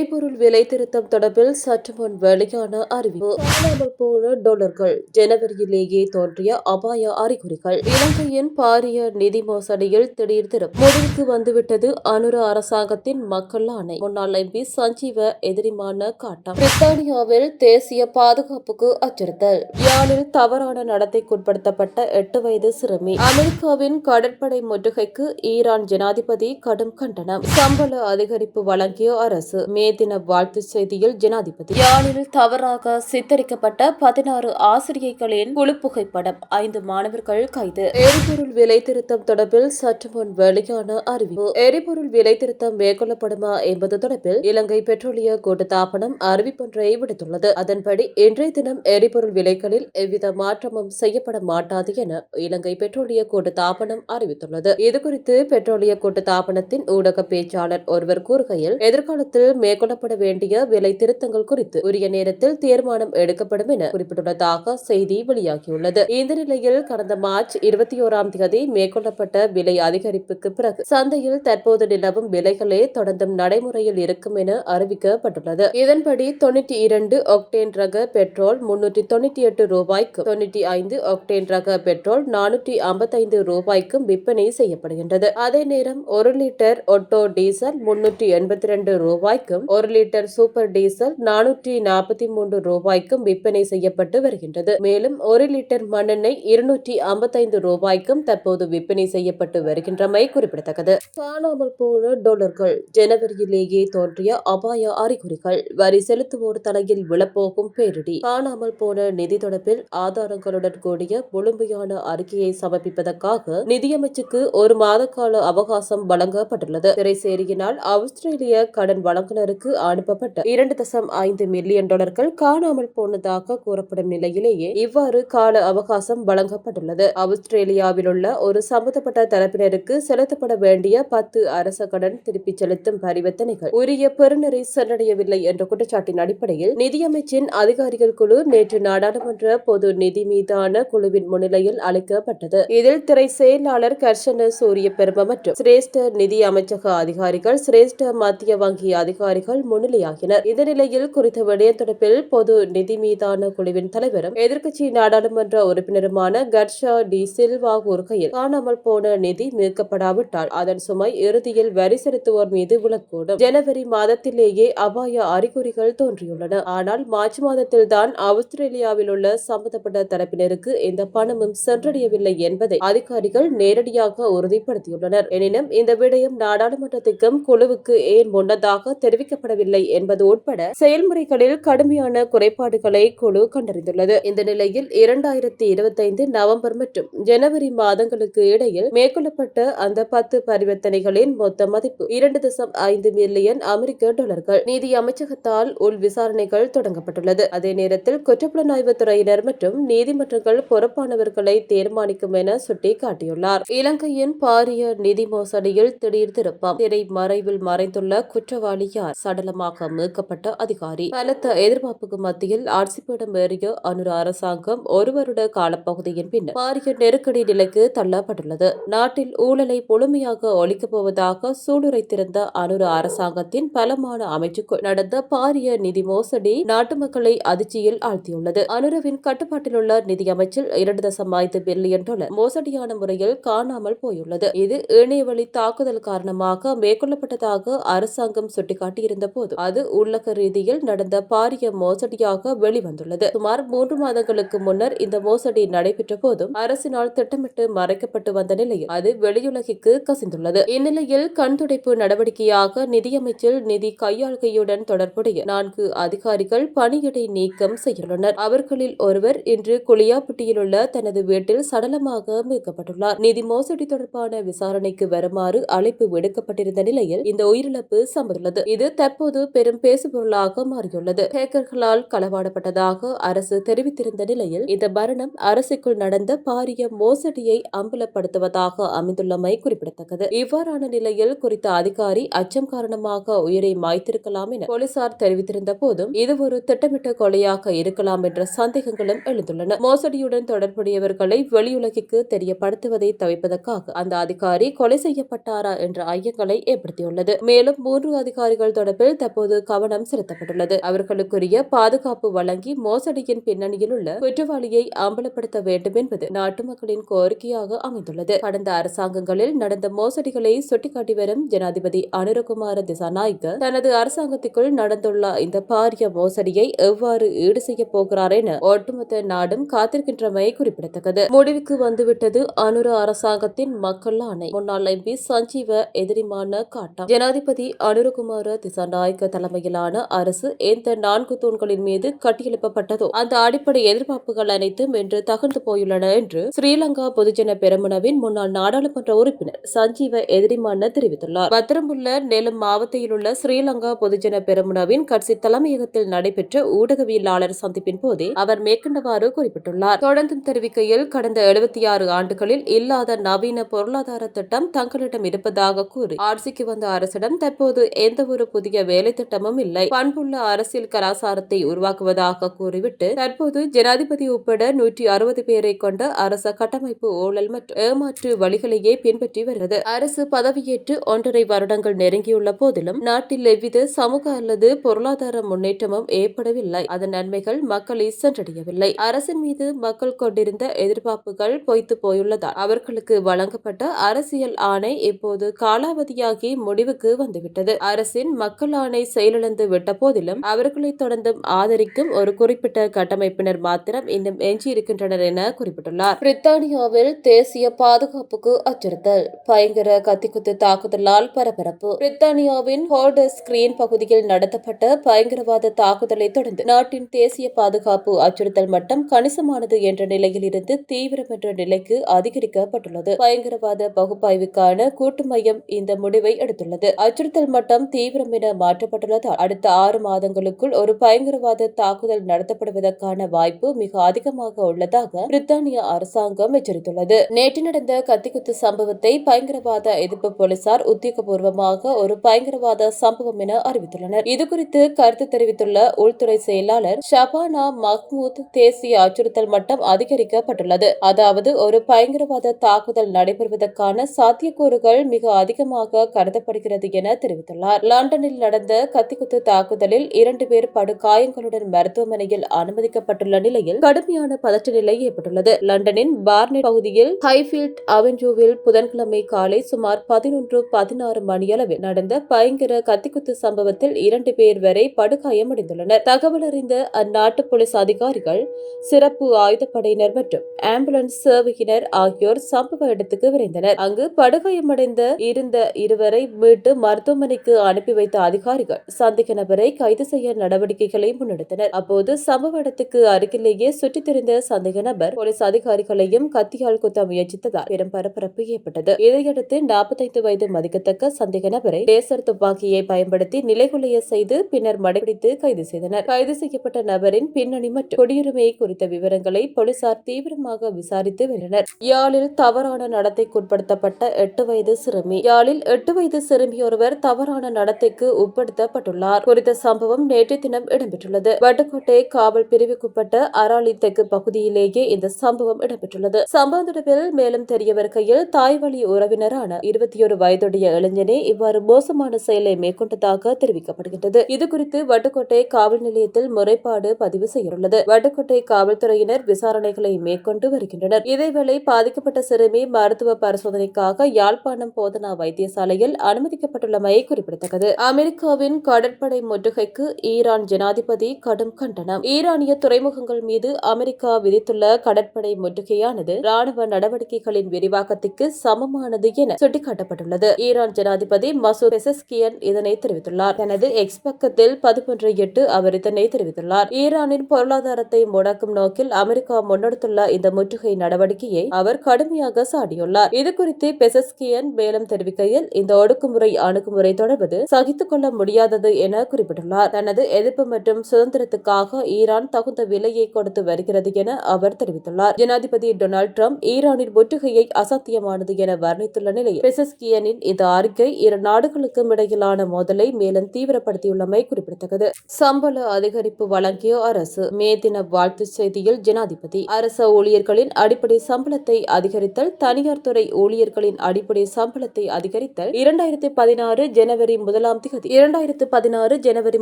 எரிபொருள் விலை திருத்தம் தொடர்பில் சற்று முன் வெளியான அறிவிப்பு. காணாமல் போன டாலர்கள், ஜனவரியிலேயே தோன்றிய அபாய அறிகுறிகள், இலங்கையின் பாரிய நிதி மோசடியில் திடீர் திருப்பு, முடிவுக்கு வந்துவிட்டது அனுர அரசாங்கத்தின் மக்கள் ஆணை. முன்னாள் எம்பி சஞ்சீவ எதிரிமான காட்டம், பிரித்தானியாவில் தேசிய பாதுகாப்புக்கு அச்சுறுத்தல், யாழில் தவறான நடத்தைக்குட்படுத்தப்பட்ட 8 வயது சிறுமி, அமெரிக்காவின் கடற்படை முற்றுகைக்கு ஈரான் ஜனாதிபதி கடும் கண்டனம், சம்பள அதிகரிப்பு வழங்கிய அரசு, மே தின வாழ்த்து செய்தியில் ஜனாதிபதி, யாழில் தவறாக சித்தரிக்கப்பட்ட 16 ஆசிரியைகளின் குழு புகைப்படம், 5 மாணவர்கள் கைது. எரிபொருள் விலை திருத்தம் தொடர்பில் சற்று முன் வெளியான அறிவிப்பு. எரிபொருள் விலை திருத்தம் மேற்கொள்ளப்படுமா என்பது தொடர்பில் இலங்கை பெட்ரோலிய கூட்டுத்தாபனம் அறிவிப்பொன்றை விடுத்துள்ளது. அதன்படி இன்றைய தினம் எரிபொருள் விலைகளில் எவ்வித மாற்றமும் செய்யப்பட மாட்டாது என இலங்கை பெட்ரோலிய கூட்டுத்தாபனம் அறிவித்துள்ளது. இதுகுறித்து பெட்ரோலிய கூட்டுத்தாபனத்தின் ஊடக பேச்சாளர் ஒருவர் கூறுகையில், எதிர்காலத்தில் மேற்கொள்ளப்பட வேண்டிய விலை திருத்தங்கள் குறித்து உரிய நேரத்தில் தீர்மானம் எடுக்கப்படும் என குறிப்பிட்டுள்ளதாக செய்தி வெளியாகியுள்ளது. இந்த நிலையில் கடந்த மார்ச் 21ஆம் தேதி மேற்கொள்ளப்பட்ட விலை அதிகரிப்புக்கு பிறகு சந்தையில் தற்போது நிலவும் விலைகளே தொடர்ந்தும் நடைமுறையில் இருக்கும் என அறிவிக்கப்பட்டுள்ளது. இதன்படி 92 ஒக்டேன் ரக பெட்ரோல் 398 ரூபாய்க்கும், 95 ஒக்டேன் ரக பெட்ரோல் 455 ரூபாய்க்கும் விற்பனை செய்யப்படுகின்றது. அதே நேரம் 1 லிட்டர் ஒட்டோ டீசல் 382 ரூபாய்க்கும், 1 லிட்டர் சூப்பர் டீசல் 443 ரூபாய்க்கும் விற்பனை செய்யப்பட்டு வருகின்றது. மேலும் 1 லிட்டர் மண்ணெண்ணெய் 255 ரூபாய்க்கும் தற்போது விற்பனை செய்யப்பட்டு வருகின்றமை குறிப்பிடத்தக்கது. காணாமல் போன டாலர்கள், ஜனவரியிலேயே தோன்றிய அபாய அறிகுறிகள், வரி செலுத்துவோர் தலையில் விழப்போகும் பேரிடி, காணாமல் போன நிதி தொடர்பில் ஆதாரங்களுடன் கூடிய முழுமையான அறிக்கையை சமர்ப்பிப்பதற்காக நிதியமைச்சுக்கு 1 மாத கால அவகாசம் வழங்கப்பட்டுள்ளது. திரைசேரியினால் ஆஸ்திரேலிய கடன் வழங்குனருக்கு அனுப்பப்பட்ட 2.5 மில்லியன் டாலர்கள் காணாமல் போனதாக கூறப்படும் நிலையிலேயே இவ்வாறு கால அவகாசம் வழங்கப்பட்டுள்ளது. ஆஸ்திரேலியாவில் உள்ள ஒரு சம்பந்தப்பட்ட தரப்பினருக்கு செலுத்தப்பட வேண்டிய 10 அரச கடன் திருப்பிச் செலுத்தும் பரிவர்த்தனைகள் உரிய பெறுநரை சென்றடையவில்லை என்ற குற்றச்சாட்டின் அடிப்படையில் நிதியமைச்சின் அதிகாரிகள் குழு நேற்று நாடாளுமன்ற பொது நிதி மீதான குழுவின் முன்னிலையில் அளிக்கப்பட்டது. இதில் திரை செயலாளர் கர்ஷன சூரிய பெரும மற்றும் சிரேஷ்ட நிதி அமைச்சக அதிகாரிகள், சிரேஷ்ட மத்திய வங்கி அதிகாரிகள் முன்னிலையாகினர். இந்த நிலையில் குறித்த விடயம் தொடர்பில் பொது நிதி மீதான குழுவின் தலைவரும் எதிர்க்கட்சி நாடாளுமன்ற உறுப்பினருமான கர்ஷா டி சில்வா கூறுகையில், காணாமல் போன நிதி மீட்கப்படாவிட்டால் அதன் சுமை இறுதியில் வரி செலுத்துவோர் மீது விழக்கூடும். ஜனவரி மாதத்திலேயே அபாய அறிகுறிகள் தோன்றியுள்ளன. ஆனால் மார்ச் மாதத்தில் தான் ஆஸ்திரேலியாவில் உள்ள சம்பந்தப்பட்ட தரப்பினருக்கு எந்த பணமும் சென்றடையவில்லை என்பதை அதிகாரிகள் நேரடியாக உறுதிப்படுத்தியுள்ளனர். எனினும் இந்த விடயம் நாடாளுமன்றத்திற்கும் குழுவுக்கு ஏன் முன்னதாக தெரிவிக்கப்படவில்லை என்பது உட்பட செயல்முறைகளில் கடுமையான குறைபாடுகளை குழு கண்டறிந்துள்ளது. இந்த நிலையில் 2025 நவம்பர் மற்றும் ஜனவரி மாதங்களுக்கு இடையில் மேற்கொள்ளப்பட்ட அந்த 10 பரிவர்த்தனைகளின் மொத்த மதிப்பு 2.5 மில்லியன் அமெரிக்க டாலர்கள். நீதி அமைச்சகத்தால் உள் விசாரணைகள் தொடங்கப்பட்டுள்ளது. அதே நேரத்தில் குற்றப்புலனாய்வு துறையினர் மற்றும் நீதிமன்றங்கள் பொறுப்பானவர்களை தீர்மானிக்கும் என சுட்டிக்காட்டியுள்ளார். இலங்கையின் பாரிய நிதி மோசடியில் திடீர் திருப்பம், திரை மறைவில் மறைந்துள்ள குற்றவாளி யார், சடலமாக மீட்கப்பட்ட அதிகாரி, பலத்த எதிர்பார்ப்புக்கு மத்தியில் ஆட்சிப்பீடம் ஏறிய அனுர அரசாங்கம் 1 வருட காலப்பகுதியின் பின்னர் பாரிய நெருக்கடி நிலைக்கு தள்ளப்பட்டுள்ளது. நாட்டில் ஊழலை முழுமையாக ஒழிக்கப் போவதாக சூளுரைத்திருந்த அனுர அரசாங்கத்தின் பலமான அமைச்சுக்குள் நடந்த பாரிய நிதி மோசடி நாட்டு மக்களை அதிர்ச்சியில் ஆழ்த்தியுள்ளது. அனுரவின் கட்டுப்பாட்டிலுள்ள நிதி அமைச்சில் 2.5 பில்லியன் டாலர் மோசடியான முறையில் காணாமல் போயுள்ளது. இது இணையவழி தாக்குதல் காரணமாக மேற்கொள்ளப்பட்டதாக அரசாங்கம் சுட்டிக்காட்டியிருந்த போது அது உள்ளக ரீதியில் நடந்த பாரிய மோசடியாக வெளிவந்துள்ளது. சுமார் 3 மாதங்களுக்கு முன்னர் இந்த மோசடி நடைபெற்ற போதும் அரசினால் திட்டமிட்டு மறைக்கப்பட்டு வந்த நிலையில் அது வெளியுலகிற்கு கசிந்துள்ளது. இந்நிலையில் கண்துடைப்பு நடவடிக்கையாக நிதியமைச்சில் நிதி கையாள்கையுடன் தொடர்புடைய 4 அதிகாரிகள் பணியிடை நீக்கம் செய்துள்ளனர். அவர்களில் ஒருவர் இன்று குளியாப்பட்டியில் உள்ள தனது வீட்டில் சடலமாக மீட்கப்பட்டுள்ளார். நிதி மோசடி தொடர்பான விசாரணைக்கு வருமாறு அழைப்பு விடுக்கப்பட்டிருந்த நிலையில் இந்த உயிரிழப்பு சம்பந்துள்ளது. இது தற்போது பெரும் பேசுபொருளாக மாறியுள்ளது. ஹேக்கர்களால் களவாடப்பட்டதாக அரசு தெரிவித்திருந்த நிலையில் இந்த மரணம் அரசுக்குள் நடந்த பாரிய மோசடியை அம்பலப்படுத்துவதாக அமைந்துள்ளமை குறிப்பிடத்தக்கது. இவ்வாறான நிலையில் குறித்த அதிகாரி அச்சம் காரணமாக உயிரை மாய்த்திருக்கலாம் என போலீசார் தெரிவித்திருந்த போதும் இது ஒரு திட்டமிட்ட கொலையாக இருக்கலாம் என்ற சந்தேகங்களும் எழுந்துள்ளன. மோசடியுடன் தொடர்புடையவர்களை வெளியுலகிற்கு தெரியப்படுத்துவதை தவிர்ப்பதற்காக அந்த அதிகாரி கொலை செய்யப்பட்டாரா என்ற ஐயங்களை ஏற்படுத்தியுள்ளது. மேலும் 3 அதிகாரிகள் தொடர்பில் தொடர்பில் தற்போது கவனம் செலுத்தப்பட்டுள்ளது. அவர்களுக்குரிய பாதுகாப்பு வழங்கி மோசடியின் பின்னணியில் உள்ள குற்றவாளியை அம்பலப்படுத்த வேண்டும் என்பது நாட்டு மக்களின் கோரிக்கையாக அமைந்துள்ளது. கடந்த அரசாங்கங்களில் நடந்த மோசடிகளை சுட்டிக்காட்டி வரும் ஜனாதிபதி அனுரகுமார திசாநாயக்க தனது அரசாங்கத்திற்குள் நடந்துள்ள இந்த பாரிய மோசடியை எவ்வாறு ஈடு செய்ய போகிறார் என ஒட்டுமொத்த நாடும் காத்திருக்கின்றமை குறிப்பிடத்தக்கது. முடிவுக்கு வந்துவிட்டது அனுர அரசாங்கத்தின் மக்கள் ஆணை. முன்னாள் எம்பி சஞ்சீவ எதிரிமான காட்டம். ஜனாதிபதி அனுரகுமார திசாநாயக்க தலைமையிலான அரசு எந்த 4 தூண்களின் மீது கட்டியெழுப்பப்பட்டதோ அந்த அடிப்படை எதிர்பார்ப்புகள் அனைத்தும் இன்று தகர்ந்து போயுள்ளன என்று ஸ்ரீலங்கா பொதுஜன பெரமுனவின் முன்னாள் நாடாளுமன்ற உறுப்பினர் சஞ்சீவ எதிரிமான தெரிவித்துள்ளார். பத்திரமுல்ல நெலும் மாவட்டத்தில் உள்ள ஸ்ரீலங்கா பொதுஜன பெரமுனவின் கட்சி தலைமையகத்தில் நடைபெற்ற ஊடகவியலாளர் சந்திப்பின் போதே அவர் மேற்கண்டவாறு குறிப்பிட்டுள்ளார். தொடர்ந்தும் தெரிவிக்கையில் கடந்த 76 ஆண்டுகளில் இல்லாத நவீன பொருளாதார திட்டம் தங்களிடம் இருப்பதாக கூறி ஆட்சிக்கு வந்த அரசிடம் தற்போது எந்த ஒரு புதிய வேலை திட்டமும் இல்லை, பண்புள்ள அரசியல் கலாச்சாரத்தை உருவாக்குவதாக கூறிவிட்டு தற்போது ஜனாதிபதி உட்பட 160 பேரை கொண்ட அரச கட்டமைப்பு ஊழல் மற்றும் ஏமாற்று வழிகளையே பின்பற்றி வருகிறது. அரசு பதவியேற்று 1.5 வருடங்கள் நெருங்கியுள்ள போதிலும் நாட்டில் எவ்வித சமூக அல்லது பொருளாதார முன்னேற்றமும் ஏற்படவில்லை. அதன் நன்மைகள் மக்களை சென்றடையவில்லை. அரசின் மீது மக்கள் கொண்டிருந்த எதிர்பார்ப்புகள் பொய்த்து போயுள்ளதால் அவர்களுக்கு வழங்கப்பட்ட அரசியல் ஆணை இப்போது காலாவதியாகி முடிவுக்கு வந்துவிட்டது. அரசின் மக்கள் ஆணை செயலிழந்து விட்ட போதிலும் அவர்களை தொடர்ந்தும் ஆதரிக்கும் ஒரு குறிப்பிட்ட கட்டமைப்பினர் மாத்திரம் இன்னும் எஞ்சியிருக்கின்றனர் என குறிப்பிட்டுள்ளார். பிரித்தானியாவில் தேசிய பாதுகாப்புக்கு அச்சுறுத்தல். பயங்கர கத்திக்குத்து தாக்குதலால் பரபரப்பு. பிரித்தானியாவின் ஹோல்டர் ஸ்கிரீன் பகுதியில் நடத்தப்பட்ட பயங்கரவாத தாக்குதலை தொடர்ந்து நாட்டின் தேசிய பாதுகாப்பு அச்சுறுத்தல் மட்டம் கணிசமானது என்ற நிலையில் இருந்து தீவிரம் என்ற நிலைக்கு அதிகரிக்கப்பட்டுள்ளது. பயங்கரவாத பகுப்பாய்வுக்கான கூட்டு மையம் இந்த முடிவை எடுத்துள்ளது. அச்சுறுத்தல் மட்டம் தீவிரம் என மாற்றப்பட்டுள்ளதால் அடுத்த 6 மாதங்களுக்குள் ஒரு பயங்கரவாத தாக்குதல் நடத்தப்படுவதற்கான வாய்ப்பு மிக அதிகமாக உள்ளதாக பிரித்தானிய அரசாங்கம் எச்சரித்துள்ளது. நேற்று நடந்த கத்திக்குத்து சம்பவத்தை பயங்கரவாத எதிர்ப்பு போலீசார் உத்தியோகபூர்வமாக ஒரு பயங்கரவாத சம்பவம் என அறிவித்துள்ளனர். இதுகுறித்து கருத்து தெரிவித்துள்ள உள்துறை செயலாளர் ஷபானா மஹ்மூத், தேசிய அச்சுறுத்தல் மட்டம் அதிகரிக்கப்பட்டுள்ளது. அதாவது ஒரு பயங்கரவாத தாக்குதல் நடைபெறுவதற்கான சாத்தியக்கூறுகள் மிக அதிகமாக கருதப்படுகிறது என தெரிவித்துள்ளார். லண்டனில் நடந்த கத்திக்குத்து தாக்குதலில் 2 பேர் படுகாயங்களுடன் மருத்துவமனையில் அனுமதிக்கப்பட்டுள்ள நிலையில் கடுமையான பதற்ற நிலை ஏற்பட்டுள்ளது. லண்டனின் பார்னெட் பகுதியில் ஹைஃபீல்ட் அவென்யூவில் புதன்கிழமை காலை சுமார் 11:16 மணியளவில் நடந்த பயங்கர கத்திக்குத்து சம்பவத்தில் 2 பேர் வரை படுகாயமடைந்துள்ளனர். தகவல் அறிந்த அந்நாட்டு போலீஸ் அதிகாரிகள், சிறப்பு ஆயுதப்படையினர் மற்றும் ஆம்புலன்ஸ் சேவையினர் ஆகியோர் சம்பவ இடத்துக்கு விரைந்தனர். அங்கு படுகாயமடைந்த இருந்த இருவரை மீட்டு மருத்துவமனைக்கு அனுப்பி வைத்த அதிகாரிகள் சந்தேக நபரை கைது செய்ய நடவடிக்கைகளை முன்னெடுத்தனர். அப்போது சம்பவ இடத்துக்கு அருகிலேயே சுற்றித் திரிந்த சந்தேக நபர் போலீஸ் அதிகாரிகளையும் கத்தியால் குத்த முயற்சித்ததால் பெரும் பரபரப்பு ஏற்பட்டது. இதையடுத்து 45 வயது மதிக்கத்தக்க சந்தேக நபரை லேசர் துப்பாக்கியை பயன்படுத்தி நிலைகுலைய செய்து பின்னர் மடைபிடித்து கைது செய்தனர். கைது செய்யப்பட்ட நபரின் பின்னணி மற்றும் குடியுரிமை குறித்த விவரங்களை போலீசார் தீவிரமாக விசாரித்து வருகின்றனர். யாழில் தவறான நடத்தைக்குட்படுத்தப்பட்ட 8 வயது சிறுமி. யாழில் 8 வயது சிறுமி ஒருவர் தவறான நடத்தைக்கு உட்படுத்தப்பட்டுள்ளார். குறித்த சம்பவம் நேற்று தினம் இடம்பெற்றுள்ளது. வட்டுக்கோட்டை காவல் பிரிவுக்குட்பட்ட அராலி தெற்கு பகுதியிலேயே இந்த சம்பவம் இடம்பெற்றுள்ளது. சம்பவம் தொடர்பில் மேலும் தெரிய வருகையில் தாய்வழி உறவினரான 21 வயதுடைய இளைஞனே இவ்வாறு மோசமான செயலை மேற்கொண்டதாக தெரிவிக்கப்படுகின்றது. இதுகுறித்து வட்டுக்கோட்டை காவல் நிலையத்தில் முறைப்பாடு பதிவு செய்துள்ளது. வட்டுக்கோட்டை காவல்துறையினர் விசாரணைகளை மேற்கொண்டு வருகின்றனர். இதேவேளை பாதிக்கப்பட்ட சிறுமி மருத்துவ பரிசோதனைக்காக யாழ்ப்பாணம் போதனா வைத்தியசாலையில் அனுமதிக்கப்பட்டுள்ளமை குறிப்பிடத்தக்கது. அமெரிக்காவின் கடற்படை முற்றுகைக்கு ஈரான் ஜனாதிபதி கடும் கண்டனம். ஈரானிய துறைமுகங்கள் மீது அமெரிக்கா விதித்துள்ள கடற்படை முற்றுகையானது ராணுவ நடவடிக்கைகளின் விரிவாக்கத்துக்கு சமமானது என சுட்டிக்காட்டப்பட்டுள்ளது. ஈரான் ஜனாதிபதி மசூத் பெசஸ்கியன் இதனை தெரிவித்துள்ளார். தனது எக்ஸ் பக்கத்தில் 11/8 அவர் இதனை தெரிவித்துள்ளார். ஈரானின் பொருளாதாரத்தை முடக்கும் நோக்கில் அமெரிக்கா முன்னெடுத்துள்ள இந்த முற்றுகை நடவடிக்கையை அவர் கடுமையாக சாடியுள்ளார். இதுகுறித்து பெசஸ்கியன் மேலும் தெரிவிக்கையில், இந்த ஒடுக்குமுறை அணுகுமுறை தொடர்வது சகித்துக் கொள்ள முடியாதது என குறிப்பிட்டுள்ளார். தனது எதிர்ப்பு மற்றும் சுதந்திரத்துக்காக ஈரான் தகுந்த விலையை கொடுத்து வருகிறது என அவர் தெரிவித்துள்ளார். ஜனாதிபதி டொனால்டு டிரம்ப் ஈரானின் முற்றுகையை அசாத்தியமானது என வர்ணித்துள்ள நிலையில் பெசஸ்கியனின் இந்த அறிக்கை இரு நாடுகளுக்கும் இடையிலான மோதலை மேலும் தீவிரப்படுத்தியுள்ளமை குறிப்பிடத்தக்கது. சம்பள அதிகரிப்பு வழங்கிய அரசு. மே தின வாழ்த்துச் செய்தியில் ஜனாதிபதி அரச ஊழியர்களின் அடிப்படை சம்பளத்தை அதிகரித்தல், தனியார் துறை ஊழியர்களின் அடிப்படை சம்பளத்தை அதிகரித்தல் 2016 ஜனவரி 1 பகுதி 2016 ஜனவரி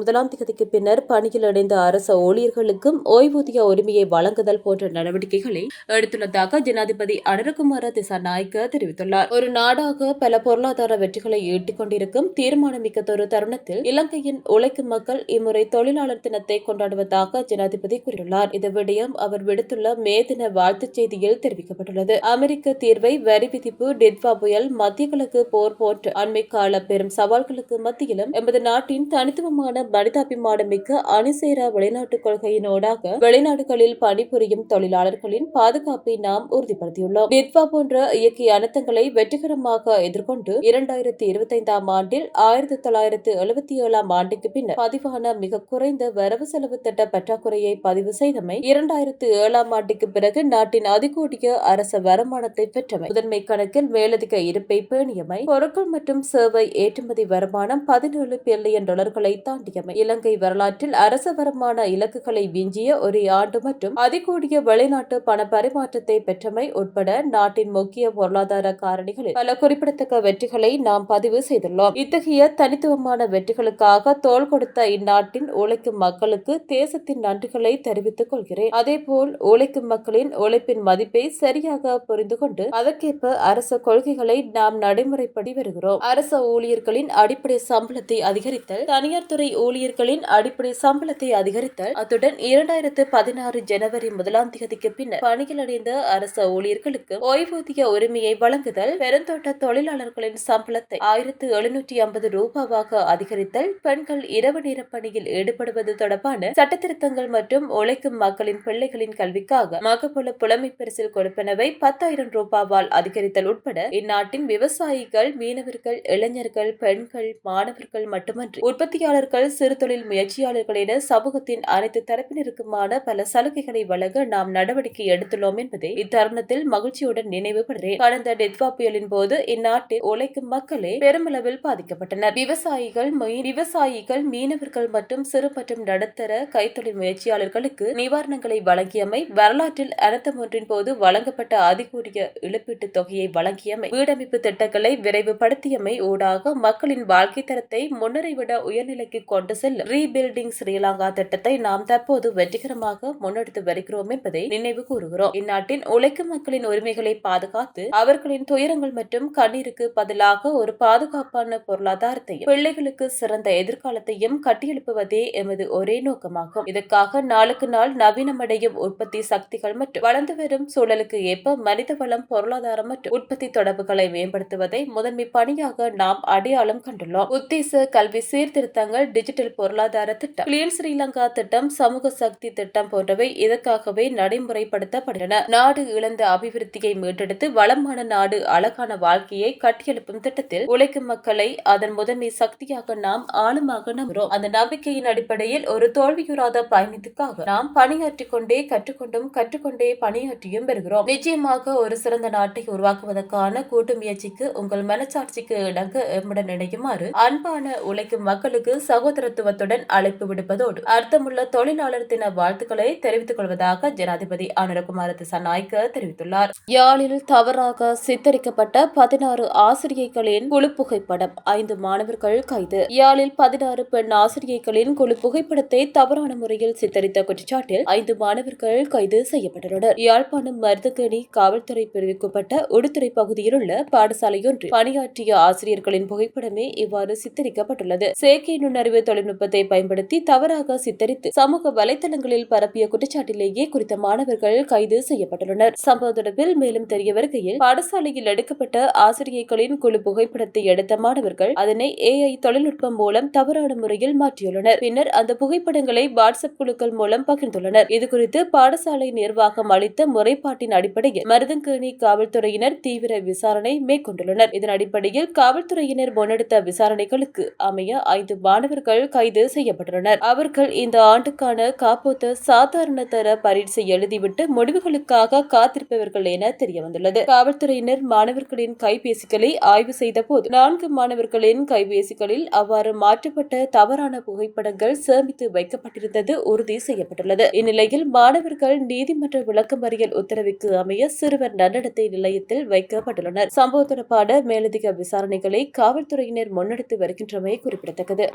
1 பின்னர் பணியில் இணைந்த அரசு ஊழியர்களுக்கும் ஓய்வூதிய உரிமையை வழங்குதல் போன்ற நடவடிக்கைகளை எடுத்துள்ளதாக ஜனாதிபதி அனுரகுமார திசாநாயக்க தெரிவித்துள்ளார். ஒரு நாடாக பல பொருளாதார வெற்றிகளை ஈட்டிக் கொண்டிருக்கும் தீர்மானமிக்கதொரு தருணத்தில் இலங்கையின் உழைக்கும் மக்கள் இம்முறை தொழிலாளர் தினத்தை கொண்டாடுவதாக ஜனாதிபதி கூறியுள்ளார். இந்த விடயம் அவர் விடுத்துள்ள மே தின வாழ்த்துச் செய்தியில் தெரிவிக்கப்பட்டுள்ளது. அமெரிக்க தீர்வை, வரி விதிப்பு, டிட்வா புயல், மத்திய கிழக்கு போர் போன்ற அண்மை கால பெரும் சவால்களுக்கு மத்தியிலும் எமது நாட்டின் தனித்துவமான மனிதாபிமானமிக்க அணிசேரா வெளிநாட்டு கொள்கையினூடாக வெளிநாடுகளில் பணிபுரியும் தொழிலாளர்களின் பாதுகாப்பை நாம் உறுதிப்படுத்தியுள்ளோம். டிட்வா போன்ற இயற்கை அனர்த்தங்களை வெற்றிகரமாக எதிர்கொண்டு 2025 ஆண்டில் 1977 ஆண்டுக்கு பின்னர் பதிவான மிக குறைந்த வரவு செலவு திட்ட பற்றாக்குறையை பதிவு செய்தமை, 2007 ஆண்டுக்கு பிறகு நாட்டின் அதிகூடிய அரச வருமானத்தை பெற்றமை, முதன்மை கணக்கில் மேலதிக இருப்பை பேணியமை, பொருட்கள் மற்றும் சேவை ஏற்றுமதி வருமானம் 17 பில்லியன் டாலர்களை தாண்டியமை, இலங்கை வரலாற்றில் அரச வருமான இலக்குகளை விஞ்சிய ஒரே ஆண்டு மற்றும் அதிகூடிய வெளிநாட்டு பண பரிமாற்றத்தை பெற்றமை உட்பட நாட்டின் முக்கிய பொருளாதார காரணிகளில் பல குறிப்பிடத்தக்க வெற்றிகளை நாம் பதிவு செய்துள்ளோம். இத்தகைய தனித்துவமான வெற்றிகளுக்காக தோள் கொடுத்த இந்நாட்டின் உழைக்கும் மக்களுக்கு தேசத்தின் நன்றிகளை தெரிவித்துக் கொள்கிறேன். அதேபோல் உழைக்கும் மக்களின் உழைப்பின் மதிப்பை சரியாக புரிந்து கொண்டு அதற்கேற்ப அரச கொள்கைகளை நாம் நடைமுறைப்படுத்தி வருகிறோம். அரச ஊழியர்களின் அடிப்படை சம்பளத்தை அதிகரித்தல், தனியார் துறை ஊழியர்களின் அடிப்படை சம்பளத்தை அதிகரித்தல், அத்துடன் 2016 ஜனவரி 1 பின்னர் பணியில் அடைந்த அரச ஊழியர்களுக்கு ஓய்வூதிய உரிமையை வழங்குதல், பெருந்தோட்ட தொழிலாளர்களின் சம்பளத்தை 1750 ரூபாவாக அதிகரித்தல், பெண்கள் இரவு நேர பணியில் ஈடுபடுவது தொடர்பான சட்டத்திருத்தங்கள் மற்றும் உழைக்கும் மக்களின் பிள்ளைகளின் கல்விக்காக மகபுல புலமை பரிசில் கொடுப்பனவை 10,000 ரூபாவால் அதிகரித்தல் உட்பட இந்நாட்டின் விவசாயிகள், மீனவர்கள், இளைஞர்கள், பெண்கள், மாணவர்கள் மட்டுமன்றி உற்பத்தியாளர்கள், சிறு தொழில் முயற்சியாளர்கள் என சமூகத்தின் அனைத்து தரப்பினருக்குமான பல சலுகைகளை வழங்க நாம் நடவடிக்கை எடுத்துள்ளோம் என்பதை இத்தருணத்தில் மகிழ்ச்சியுடன் நினைவுபடுகிறேன். கடந்த டிட்வா புயலின் போது இந்நாட்டில் உழைக்கும் மக்களே பெருமளவில் பாதிக்கப்பட்டனர். விவசாயிகள், மீனவர்கள் மற்றும் சிறு மற்றும் நடுத்தர கைத்தொழில் முயற்சியாளர்களுக்கு நிவாரணங்களை வழங்கியமை, வரலாற்றில் அனர்த்தம் ஒன்றின் போது வழங்கப்பட்ட அதிகூடிய இழப்பீட்டுத் தொகையை வழங்கியமை, வீடமைப்பு திட்டங்களை விரைவுபடுத்தியமை ஊடாக மக்களின் வாழ்க்கை தரத்தை முன்னரை விட உயர்நிலைக்கு கொண்டு செல்லும் ரீபில்டிங் ஸ்ரீலங்கா திட்டத்தை நாம் தற்போது வெற்றிகரமாக முன்னெடுத்து வருகிறோம் என்பதை நினைவு கூறுகிறோம். இந்நாட்டின் உழைக்கும் மக்களின் உரிமைகளை பாதுகாத்து அவர்களின் துயரங்கள் மற்றும் கண்ணீருக்கு பதிலாக ஒரு பாதுகாப்பான பொருளாதாரத்தையும் பிள்ளைகளுக்கு சிறந்த எதிர்காலத்தையும் கட்டியெழுப்புவதே எமது ஒரே நோக்கமாகும். இதற்காக நாளுக்கு நாள் நவீனமடையும் உற்பத்தி சக்திகள் மற்றும் வளர்ந்து வரும் சூழலுக்கு ஏற்ப மனித வளம், பொருளாதாரம் மற்றும் உற்பத்தி தொடர்புகளை மேம்படுத்துவதை முதன்மை பணியாக நாம் அடையாளம் கண்டுள்ளோம். உத்தேச கல்வி சீர்திருத்தங்கள், டிஜிட்டல் பொருளாதார திட்டம், கிளீன் ஸ்ரீலங்கா திட்டம், சமூக சக்தி திட்டம் போன்றவை இதற்காகவே நடைமுறைப்படுத்தப்படுகின்றன. நாடு இழந்த அபிவிருத்தியை மீட்டெடுத்து வளமான நாடு, அழகான வாழ்க்கையை கட்டியெழுப்பும் திட்டத்தில் உழைக்கும் மக்களை அதன் முதன்மை சக்தியாக நாம் ஆழமாக நம்புகிறோம். அந்த நம்பிக்கையின் அடிப்படையில் ஒரு தோல்வியுறாத பயணத்துக்காக நாம் பணியாற்றிக் கொண்டே கற்றுக்கொண்டே பணியாற்றியும் வருகிறோம். நிச்சயமாக ஒரு சிறந்த நாட்டை உருவாக்குவதற்கான கூட்டு முயற்சிக்கு உங்கள் மனச்சாட்சிக்கு இணங்க எம்முடன் இணையுமாறு அன்பான உழைக்கும் மக்களுக்கு சகோதரத்துவத்துடன் அழைப்பு விடுப்பதோடு அர்த்தமுள்ள தொழிலாளர் தின வாழ்த்துக்களை தெரிவித்துக் கொள்வதாக ஜனாதிபதி அனுரகுமார திசாநாயக்க தெரிவித்துள்ளார். யாழில் தவறாக சித்தரிக்கப்பட்ட 16 ஆசிரியைகளின் குழு புகைப்படம், 5 மாணவர்கள் கைது. யாழில் 16 பெண் ஆசிரியைகளின் குழு புகைப்படத்தை தவறான முறையில் சித்தரித்த குற்றச்சாட்டில் 5 மாணவர்கள் கைது செய்யப்பட்டுள்ளனர். யாழ்ப்பாணம் மருதங்கேணி காவல்துறை பிரிவுக்குட்பட்ட உடுத்துறை பகுதியில் உள்ள பாடசாலையொன்றில் பணியாற்றிய ஆசிரியர்களின் புகைப்படமே இவ்வாறு சித்தரிக்கப்பட்டுள்ளது. செயற்கை நுண்ணறிவு தொழில்நுட்பத்தை பயன்படுத்தி தவறாக சித்தரித்து சமூக வலைதளங்களில் பரப்பிய குற்றச்சாட்டிலேயே குறித்த மாணவர்கள் கைது செய்யப்பட்டுள்ளனர். சம்பவ தொடர்பில் மேலும் தெரிய வருகையில், பாடசாலையில் எடுக்கப்பட்ட ஆசிரியர்களின் குழு புகைப்படத்தை எடுத்த மாணவர்கள் அதனை AI தொழில்நுட்பம் மூலம் தவறான முறையில் மாற்றியுள்ளனர். பின்னர் அந்த புகைப்படங்களை வாட்ஸ்அப் குழுக்கள் மூலம் பகிர்ந்துள்ளனர். இதுகுறித்து பாடசாலை நிர்வாகம் அளித்த முறைப்பாட்டின் அடிப்படையில் மருதங்கேணி காவல்துறையினர் தீவிர விசாரணை மேற்கொண்டுள்ளனர். இதன் அடிப்படையில் காவல்துறையினர் முன்னெடுத்த விசாரணைகளுக்கு அமைய 5 மாணவர்கள் கைது செய்யப்பட்டுள்ளனர். அவர்கள் இந்த ஆண்டுக்கான காப்போத்த சாதாரண தர பரீட்சை எழுதிவிட்டு முடிவுகளுக்காக காத்திருப்பவர்கள் என தெரியவந்துள்ளது. காவல்துறையினர் மாணவர்களின் கைபேசிகளை ஆய்வு செய்த போது 4 மாணவர்களின் கைபேசிகளில் அவ்வாறு மாற்றப்பட்ட தவறான புகைப்படங்கள் சேமித்து வைக்கப்பட்டிருந்தது உறுதி செய்யப்பட்டுள்ளது. இந்நிலையில் மாணவர்கள் நீதிமன்ற விளக்கமறியல் உத்தரவுக்கு அமைய சிறுவர் நன்னடத்தை நிலையத்தில் வைக்கப்பட்டுள்ளனர். சம்பவம் தொடர்பான மேலதிக விசாரணைகளை காவல்துறையினர் முன்னெடுத்து வருகின்றனர். வருகின்றமை குறிப்பிடத்தக்கது.